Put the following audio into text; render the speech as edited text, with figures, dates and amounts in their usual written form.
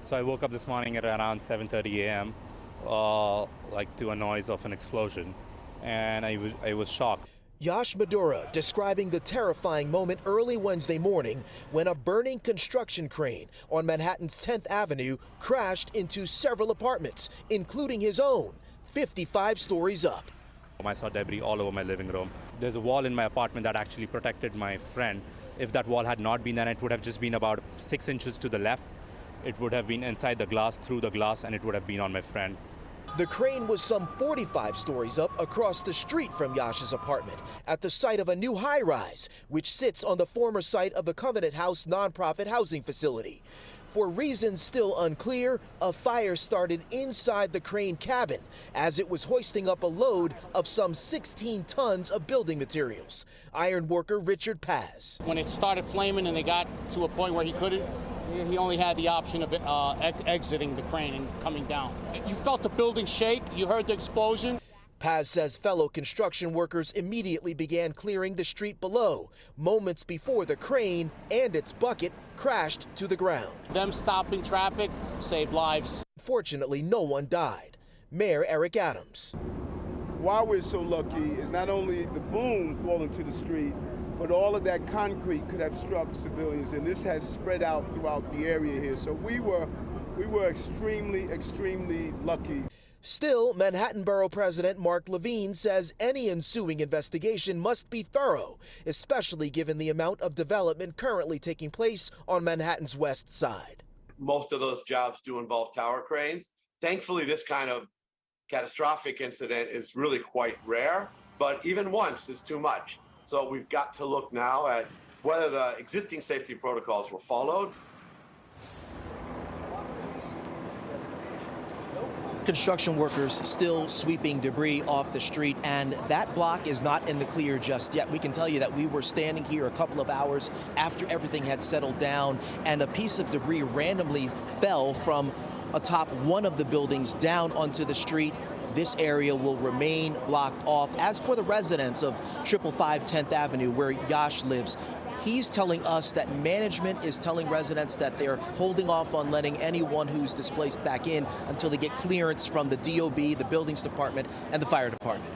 So I woke up this morning at around 7:30 a.m., like to a noise of an explosion, and I was shocked. Yash Madura describing the terrifying moment early Wednesday morning when a burning construction crane on Manhattan's 10th Avenue crashed into several apartments, including his own, 55 stories up. I saw debris all over my living room. There's a wall in my apartment that actually protected my friend. If that wall had not been there, it would have just been about 6 inches to the left. It would have been inside the glass, through the glass, and it would have been on my friend. The crane was some 45 stories up across the street from Yash's apartment at the site of a new high-rise, which sits on the former site of the Covenant House nonprofit housing facility. For reasons still unclear, a fire started inside the crane cabin as it was hoisting up a load of some 16 tons of building materials. Iron worker Richard Paz. When it started flaming and they got to a point where he couldn't, he only had the option of exiting the crane and coming down. You felt the building shake, you heard the explosion. Paz says fellow construction workers immediately began clearing the street below, moments before the crane and its bucket crashed to the ground. Them stopping traffic saved lives. Fortunately, no one died. Mayor Eric Adams. Why we're so lucky is not only the boom falling to the street, but all of that concrete could have struck civilians, and this has spread out throughout the area here. So we were extremely lucky. Still, Manhattan Borough President Mark Levine says any ensuing investigation must be thorough, especially given the amount of development currently taking place on Manhattan's west side. Most of those jobs do involve tower cranes. Thankfully, this kind of catastrophic incident is really quite rare, but even once is too much. So we've got to look now at whether the existing safety protocols were followed. Construction workers still sweeping debris off the street, and that block is not in the clear just yet. We can tell you that we were standing here a couple of hours after everything had settled down, and a piece of debris randomly fell from atop one of the buildings down onto the street. This area will remain blocked off. As for the residents of 555 10th Avenue, where Yash lives, he's telling us that management is telling residents that they're holding off on letting anyone who's displaced back in until they get clearance from the DOB, the buildings department, and the fire department.